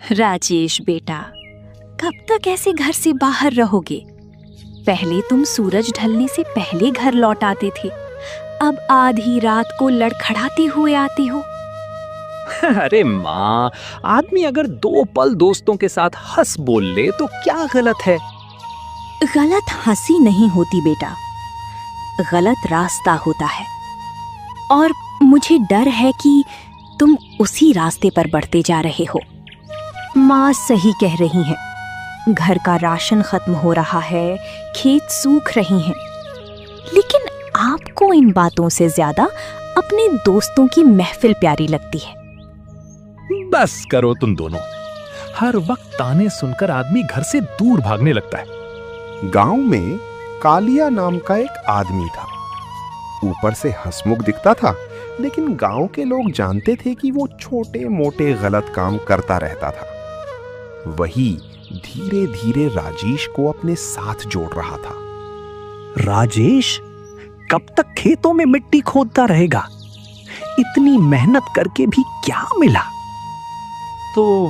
राजेश बेटा, कब तक ऐसे घर से बाहर रहोगे? पहले तुम सूरज ढलने से पहले घर लौट आते थे, अब आधी रात को लड़खड़ाते हुए आते हो। अरे माँ, आदमी अगर 2 पल दोस्तों के साथ हंस बोल ले तो क्या गलत है? गलत हंसी नहीं होती बेटा, गलत रास्ता होता है। और मुझे डर है कि तुम उसी रास्ते पर बढ़ते जा रहे हो। माँ सही कह रही हैं, घर का राशन खत्म हो रहा है, खेत सूख रहे हैं, लेकिन आपको इन बातों से ज्यादा अपने दोस्तों की महफिल प्यारी लगती है। बस करो तुम दोनों, हर वक्त ताने सुनकर आदमी घर से दूर भागने लगता है। गांव में कालिया नाम का एक आदमी था। ऊपर से हंसमुख दिखता था, लेकिन गांव के लोग जानते थे कि वो छोटे मोटे गलत काम करता रहता था। वही धीरे धीरे राजेश को अपने साथ जोड़ रहा था। राजेश कब तक खेतों में मिट्टी खोदता रहेगा? इतनी मेहनत करके भी क्या मिला? तो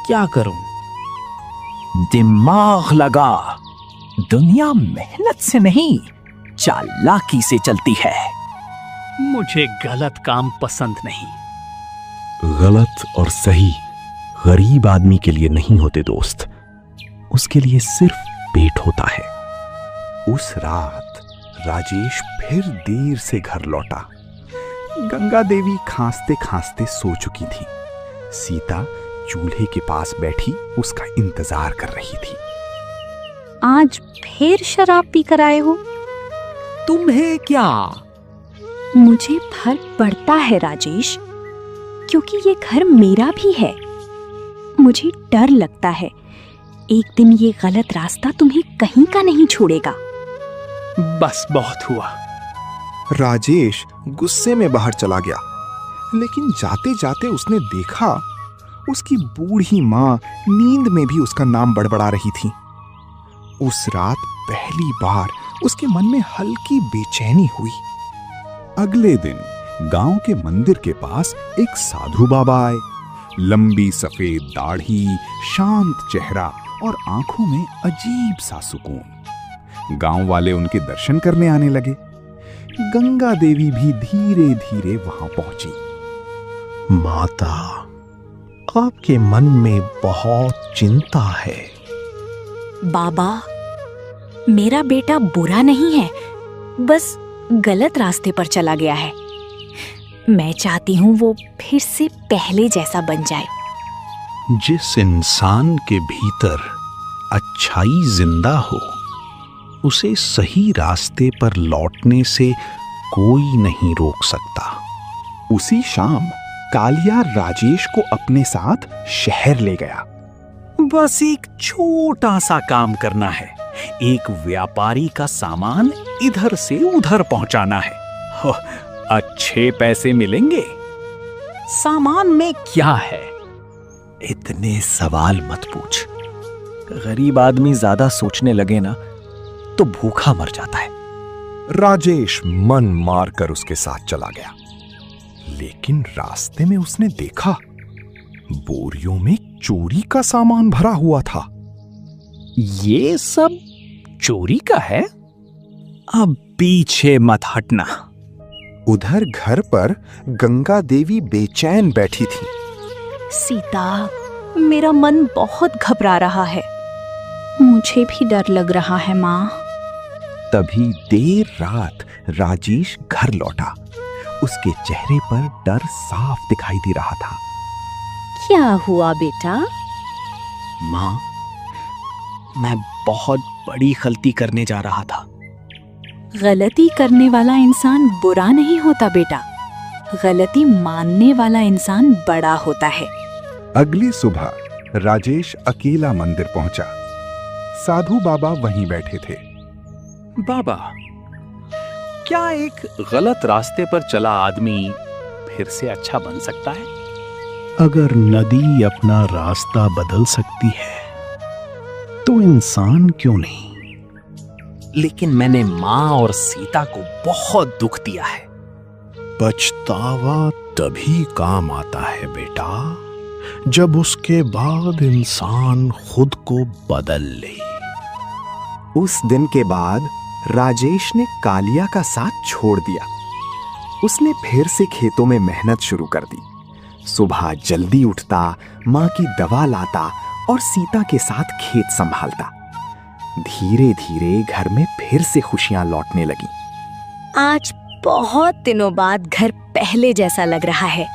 क्या करूं? दिमाग लगा, दुनिया मेहनत से नहीं चालाकी से चलती है। मुझे गलत काम पसंद नहीं। गलत और सही गरीब आदमी के लिए नहीं होते दोस्त, उसके लिए सिर्फ पेट होता है। उस रात राजेश फिर देर से घर लौटा। गंगा देवी खांसते खांसते सो चुकी थी। सीता चूल्हे के पास बैठी उसका इंतजार कर रही थी। आज फिर शराब पी कर आए हो? तुम्हें क्या? मुझे फर्क पड़ता है राजेश, क्योंकि ये घर मेरा भी है। मुझे डर लगता है एक दिन ये गलत रास्ता तुम्हें कहीं का नहीं छोड़ेगा। बस बहुत हुआ। राजेश गुस्से में बाहर चला गया, लेकिन जाते जाते उसने देखा उसकी बूढ़ी माँ नींद में भी उसका नाम बड़बड़ा रही थी। उस रात पहली बार उसके मन में हल्की बेचैनी हुई। अगले दिन गांव के मंदिर के पास एक साधु बाबा आए। लंबी सफेद दाढ़ी, शांत चेहरा और आंखों में अजीब सा सुकून। गांव वाले उनके दर्शन करने आने लगे। गंगा देवी भी धीरे धीरे वहां पहुंची। माता, आपके मन में बहुत चिंता है। बाबा, मेरा बेटा बुरा नहीं है, बस गलत रास्ते पर चला गया है। मैं चाहती हूँ वो फिर से पहले जैसा बन जाए। जिस इंसान के भीतर अच्छाई जिंदा हो, उसे सही रास्ते पर लौटने से कोई नहीं रोक सकता। उसी शाम कालिया राजेश को अपने साथ शहर ले गया। बस एक छोटा सा काम करना है। एक व्यापारी का सामान इधर से उधर पहुंचाना है। अच्छे पैसे मिलेंगे। सामान में क्या है? इतने सवाल मत पूछ। गरीब आदमी ज्यादा सोचने लगे ना तो भूखा मर जाता है। राजेश मन मारकर उसके साथ चला गया, लेकिन रास्ते में उसने देखा बोरियों में चोरी का सामान भरा हुआ था। ये सब चोरी का है? अब पीछे मत हटना। उधर घर पर गंगा देवी बेचैन बैठी थी। सीता, मेरा मन बहुत घबरा रहा है। मुझे भी डर लग रहा है माँ। तभी देर रात राजेश घर लौटा। उसके चेहरे पर डर साफ दिखाई दे रहा था। क्या हुआ बेटा? माँ, मैं बहुत बड़ी गलती करने जा रहा था। गलती करने वाला इंसान बुरा नहीं होता बेटा, गलती मानने वाला इंसान बड़ा होता है। अगली सुबह राजेश अकेला मंदिर पहुंचा। साधु बाबा वहीं बैठे थे। बाबा, क्या एक गलत रास्ते पर चला आदमी फिर से अच्छा बन सकता है? अगर नदी अपना रास्ता बदल सकती है तो इंसान क्यों नहीं? लेकिन मैंने माँ और सीता को बहुत दुख दिया है। पछतावा तभी काम आता है बेटा, जब उसके बाद इंसान खुद को बदल ले। उस दिन के बाद राजेश ने कालिया का साथ छोड़ दिया। उसने फिर से खेतों में मेहनत शुरू कर दी। सुबह जल्दी उठता, माँ की दवा लाता और सीता के साथ खेत संभालता। धीरे धीरे घर में फिर से खुशियां लौटने लगी। आज बहुत दिनों बाद घर पहले जैसा लग रहा है।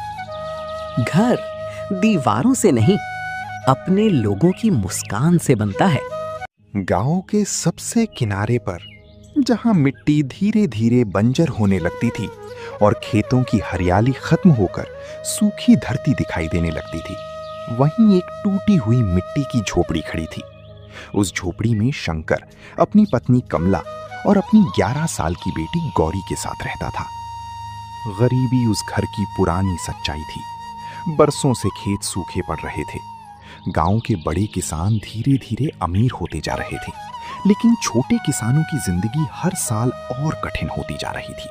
घर दीवारों से नहीं, अपने लोगों की मुस्कान से बनता है। गांव के सबसे किनारे पर, जहां मिट्टी धीरे धीरे बंजर होने लगती थी और खेतों की हरियाली खत्म होकर सूखी धरती दिखाई देने लगती थी, वहीं एक टूटी हुई मिट्टी की झोपड़ी खड़ी थी। उस झोपड़ी में शंकर अपनी पत्नी कमला और अपनी 11 साल की बेटी गौरी के साथ रहता था। गरीबी उस घर की पुरानी सच्चाई थी। बरसों से खेत सूखे पड़ रहे थे। गांव के बड़े किसान धीरे धीरे अमीर होते जा रहे थे, लेकिन छोटे किसानों की जिंदगी हर साल और कठिन होती जा रही थी।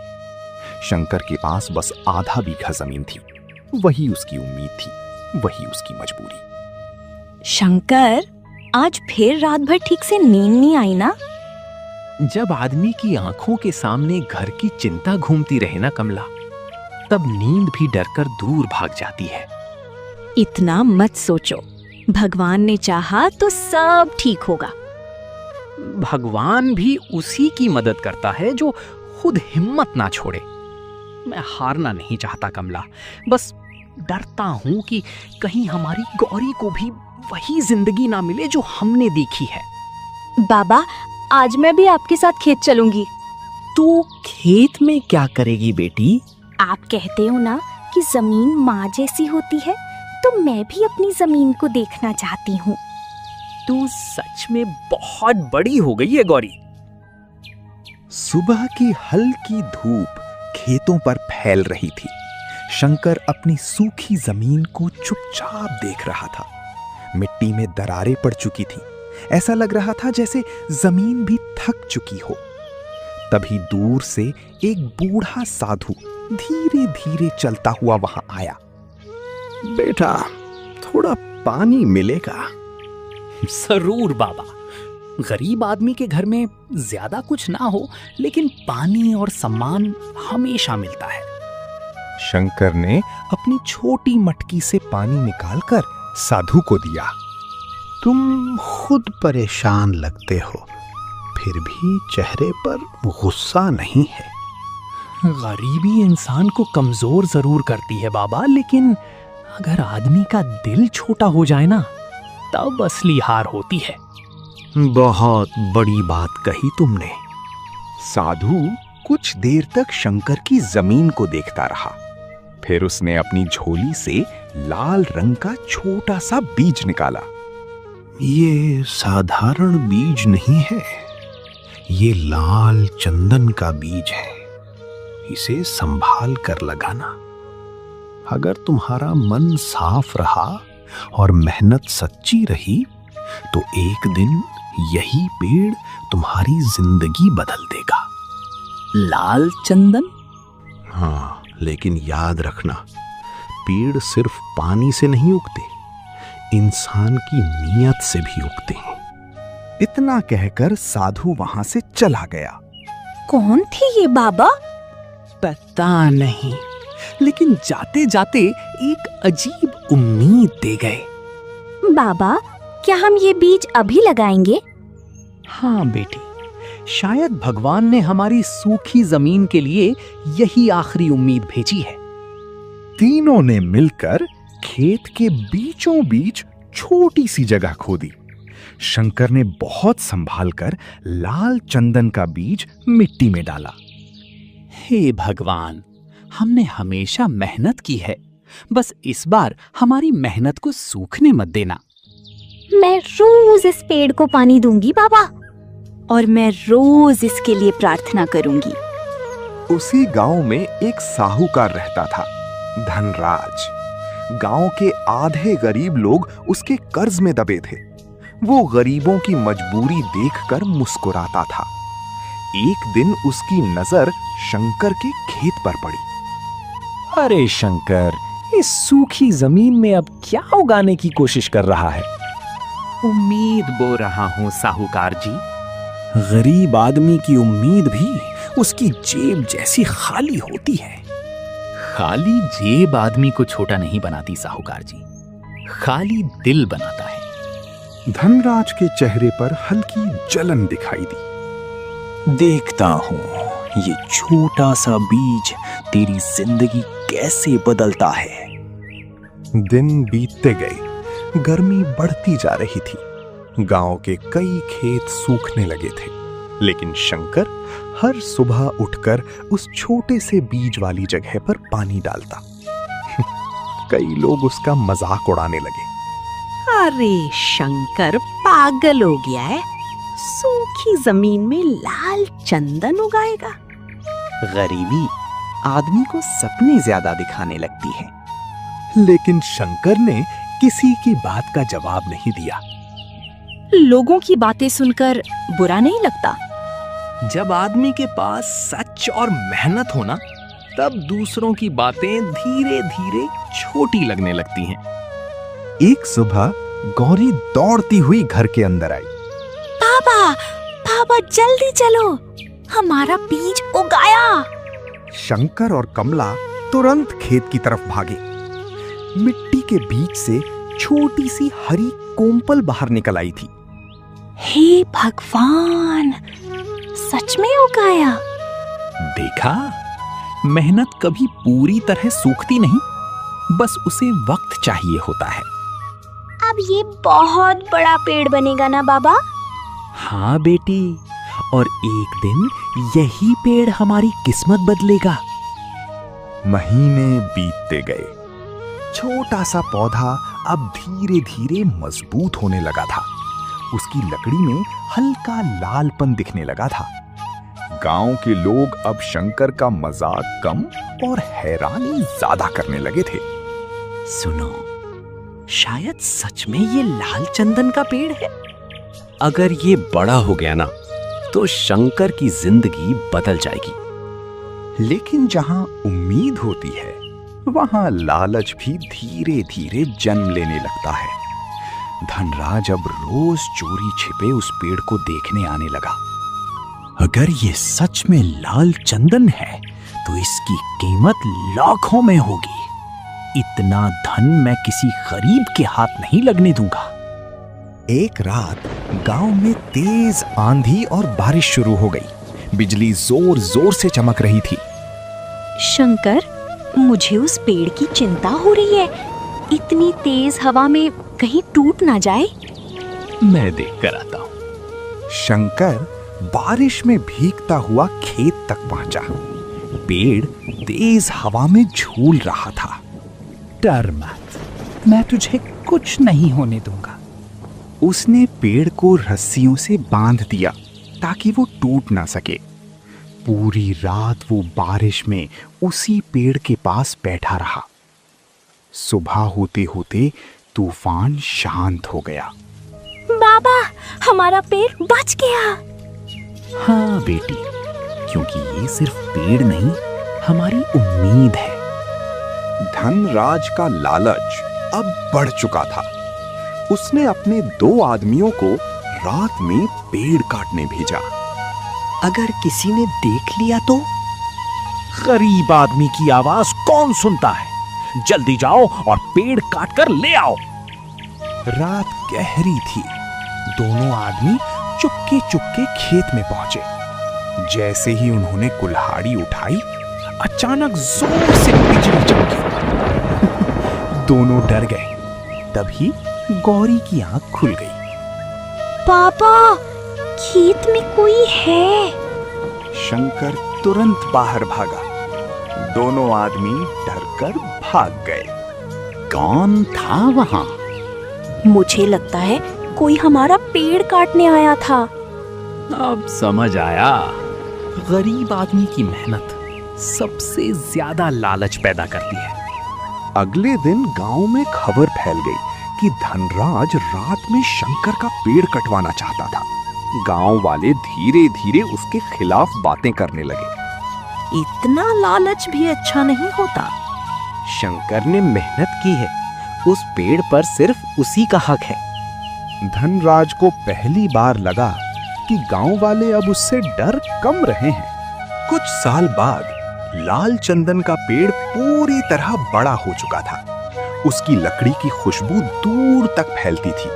शंकर के पास बस आधा बीघा जमीन थी। वही उसकी उम्मीद थी, वही उसकी मजबूरी। शंकर, आज फिर रात भर ठीक से नींद नहीं आई ना? जब आदमी की आंखों के सामने घर की चिंता घूमती रहे ना कमला, तब नींद भी डरकर दूर भाग जाती है। इतना मत सोचो। भगवान ने चाहा तो सब ठीक होगा। भगवान भी उसी की मदद करता है जो खुद हिम्मत ना छोड़े। मैं हारना नहीं चाहता कमला, बस डरता हूं कि कहीं हमारी गौरी को भी वही जिंदगी ना मिले जो हमने देखी है। बाबा, आज मैं भी आपके साथ खेत चलूंगी। तू खेत में क्या करेगी बेटी? आप कहते हो ना कि जमीन माँ जैसी होती है, तो मैं भी अपनी जमीन को देखना चाहती हूँ। तू सच में बहुत बड़ी हो गई है गौरी। सुबह की हल्की धूप खेतों पर फैल रही थी। शंकर अपनी सूखी जमीन को चुपचाप देख रहा था। मिट्टी में दरारें पड़ चुकी थी। ऐसा लग रहा था जैसे जमीन भी थक चुकी हो। तभी दूर से एक बूढ़ा साधु धीरे धीरे चलता हुआ वहां आया। बेटा, थोड़ा पानी मिलेगा? जरूर बाबा। गरीब आदमी के घर में ज्यादा कुछ ना हो, लेकिन पानी और सम्मान हमेशा मिलता है। शंकर ने अपनी छोटी मटकी से पानी निकालकर साधु को दिया। तुम खुद परेशान लगते हो, फिर भी चेहरे पर गुस्सा नहीं है। गरीबी इंसान को कमजोर जरूर करती है बाबा, लेकिन अगर आदमी का दिल छोटा हो जाए ना, तब असली हार होती है। बहुत बड़ी बात कही तुमने। साधु कुछ देर तक शंकर की जमीन को देखता रहा। फिर उसने अपनी झोली से लाल रंग का छोटा सा बीज निकाला। ये साधारण बीज नहीं है, ये लाल चंदन का बीज है। इसे संभाल कर लगाना। अगर तुम्हारा मन साफ रहा और मेहनत सच्ची रही, तो एक दिन यही पेड़ तुम्हारी जिंदगी बदल देगा। लाल चंदन? हाँ, लेकिन याद रखना, पेड़ सिर्फ पानी से नहीं उगते, इंसान की नीयत से भी उगते हैं। इतना कहकर साधु वहां से चला गया। कौन थी ये बाबा? पता नहीं, लेकिन जाते जाते एक अजीब उम्मीद दे गए। बाबा, क्या हम ये बीज अभी लगाएंगे? हाँ बेटी, शायद भगवान ने हमारी सूखी जमीन के लिए यही आखिरी उम्मीद भेजी है। तीनों ने मिलकर खेत के बीचों बीच छोटी सी जगह खोदी। शंकर ने बहुत संभाल कर लाल चंदन का बीज मिट्टी में डाला। हे भगवान, हमने हमेशा मेहनत की है, बस इस बार हमारी मेहनत को सूखने मत देना। मैं रोज इस पेड़ को पानी दूंगी बाबा, और मैं रोज इसके लिए प्रार्थना करूंगी। उसी गांव में एक साहूकार रहता था, धनराज। गांव के आधे गरीब लोग उसके कर्ज में दबे थे। वो गरीबों की मजबूरी देखकर मुस्कुराता था। एक दिन उसकी नजर शंकर के खेत पर पड़ी। अरे शंकर, इस सूखी जमीन में अब क्या उगाने की कोशिश कर रहा है? उम्मीद बो रहा हूं साहूकार जी। गरीब आदमी की उम्मीद भी उसकी जेब जैसी खाली होती है। खाली जेब आदमी को छोटा नहीं बनाती साहूकार जी, खाली दिल बनाता है। धनराज के चेहरे पर हल्की जलन दिखाई दी। देखता हूं ये छोटा सा बीज तेरी जिंदगी कैसे बदलता है। दिन बीतते गए, गर्मी बढ़ती जा रही थी। गांव के कई खेत सूखने लगे थे, लेकिन शंकर हर सुबह उठकर उस छोटे से बीज वाली जगह पर पानी डालता। कई लोग उसका मजाक उड़ाने लगे। अरे शंकर पागल हो गया है, सूखी जमीन में लाल चंदन उगाएगा। गरीबी आदमी को सपने ज्यादा दिखाने लगती है। लेकिन शंकर ने किसी की बात का जवाब नहीं दिया। लोगों की बातें सुनकर बुरा नहीं लगता। जब आदमी के पास सच और मेहनत हो ना, तब दूसरों की बातें धीरे धीरे छोटी लगने लगती हैं। एक सुबह गौरी दौड़ती हुई घर के अंदर आई। पापा, पापा जल्दी चलो, हमारा बीज उगाया। शंकर और कमला तुरंत खेत की तरफ भागे। मिट्टी के बीच से छोटी सी हरी कोम्पल बाहर निकल आई थी। हे भगवान, सच में उगाया। देखा, मेहनत कभी पूरी तरह सूखती नहीं, बस उसे वक्त चाहिए होता है। अब ये बहुत बड़ा पेड़ बनेगा ना बाबा? हाँ बेटी, और एक दिन यही पेड़ हमारी किस्मत बदलेगा। महीने बीतते गए। छोटा सा पौधा अब धीरे धीरे मजबूत होने लगा था। उसकी लकड़ी में हल्का लालपन दिखने लगा था। गांव के लोग अब शंकर का मजाक कम और हैरानी ज्यादा करने लगे थे। सुनो, शायद सच में ये लाल चंदन का पेड़ है। अगर ये बड़ा हो गया ना, तो शंकर की जिंदगी बदल जाएगी। लेकिन जहां उम्मीद होती है, वहां लालच भी धीरे धीरे जन्म लेने लगता है। धनराज अब रोज चोरी छिपे उस पेड़ को देखने आने लगा। अगर ये सच में लाल चंदन है, तो इसकी कीमत लाखों में होगी। इतना धन मैं किसी गरीब के हाथ नहीं लगने दूंगा। एक रात गांव में तेज आंधी और बारिश शुरू हो गई। बिजली जोर जोर से चमक रही थी। शंकर, मुझे उस पेड़ की चिंता हो रही है। इतनी तेज हवा में कहीं टूट ना जाए। मैं देख कर आता हूं। शंकर बारिश में भीगता हुआ खेत तक पहुंचा। पेड़ तेज हवा में झूल रहा था। डर मत, मैं तुझे कुछ नहीं होने दूंगा। उसने पेड़ को रस्सियों से बांध दिया ताकि वो टूट ना सके। पूरी रात वो बारिश में उसी पेड़ के पास बैठा रहा। सुबह होते होते तूफान शांत हो गया। बाबा, हमारा पेड़ बच गया। हाँ बेटी, क्योंकि ये सिर्फ पेड़ नहीं, हमारी उम्मीद है। धनराज का लालच अब बढ़ चुका था। उसने अपने 2 आदमियों को रात में पेड़ काटने भेजा। अगर किसी ने देख लिया तो? गरीब आदमी की आवाज कौन सुनता है? जल्दी जाओ और पेड़ काटकर ले आओ। रात गहरी थी। दोनों आदमी चुपके चुपके खेत में पहुंचे। जैसे ही उन्होंने कुल्हाड़ी उठाई, अचानक जोर से बिजली चमकी। दोनों डर गए। तभी गौरी की आंख खुल गई। पापा, खेत में कोई है। शंकर तुरंत बाहर भागा। दोनों आदमी डरकर भाग गए। कौन था वहां? मुझे लगता है कोई हमारा पेड़ काटने आया था। अब समझ आया, गरीब आदमी की मेहनत सबसे ज्यादा लालच पैदा करती है। अगले दिन गांव में खबर फैल गई कि धनराज रात में शंकर का पेड़ कटवाना चाहता था। गांव वाले धीरे धीरे उसके खिलाफ बातें करने लगे। इतना लालच भी अच्छा नहीं होता। शंकर ने मेहनत की है, उस पेड़ पर सिर्फ उसी का हक है। धनराज को पहली बार लगा कि गांव वाले अब उससे डर कम रहे हैं। कुछ साल बाद लाल चंदन का पेड़ पूरी तरह बड़ा हो चुका था। उसकी लकड़ी की खुशबू दूर तक फैलती थी।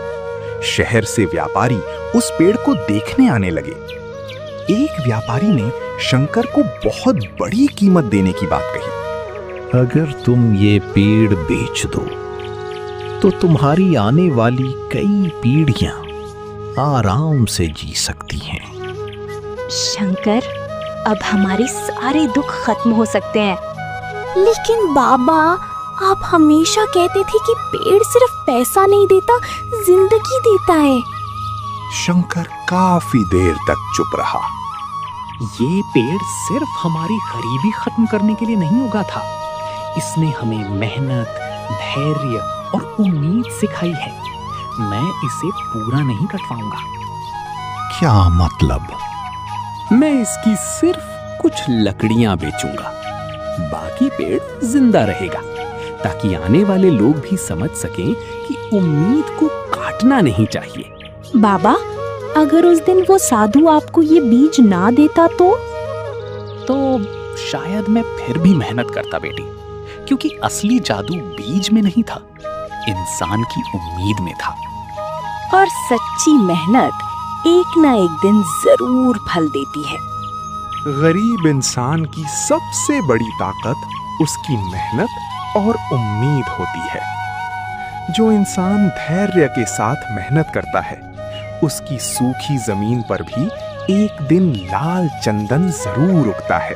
शहर से व्यापारी उस पेड़ को देखने आने लगे। एक व्यापारी ने शंकर को बहुत बड़ी कीमत देने की बात कही। अगर तुम ये पेड़ बेच दो तो तुम्हारी आने वाली कई पीढ़ियां आराम से जी सकती हैं। शंकर, अब हमारे सारे दुख खत्म हो सकते हैं। लेकिन बाबा, आप हमेशा कहते थे कि पेड़ सिर्फ पैसा नहीं देता, जिंदगी देता है। शंकर काफी देर तक चुप रहा। ये पेड़ सिर्फ हमारी गरीबी खत्म करने के लिए नहीं उगा था, इसने हमें मेहनत, धैर्य और उम्मीद सिखाई है। मैं इसे पूरा नहीं कटवाऊंगा। क्या मतलब? मैं इसकी सिर्फ कुछ लकड़ियां बेचूंगा, बाकी पेड़ जिंदा रहेगा, ताकि आने वाले लोग भी समझ सकें कि उम्मीद को काटना नहीं चाहिए। बाबा, अगर उस दिन वो साधु आपको ये बीज ना देता तो शायद मैं फिर भी मेहनत करता बेटी, क्योंकि असली जादू बीज में नहीं था, इंसान की उम्मीद में था। और सच्ची मेहनत एक ना एक दिन जरूर फल देती है। गरीब इंसान की सबसे बड़ी ताकत उसकी मेहनत और उम्मीद होती है। जो इंसान धैर्य के साथ मेहनत करता है, उसकी सूखी जमीन पर भी एक दिन लाल चंदन जरूर उगता है।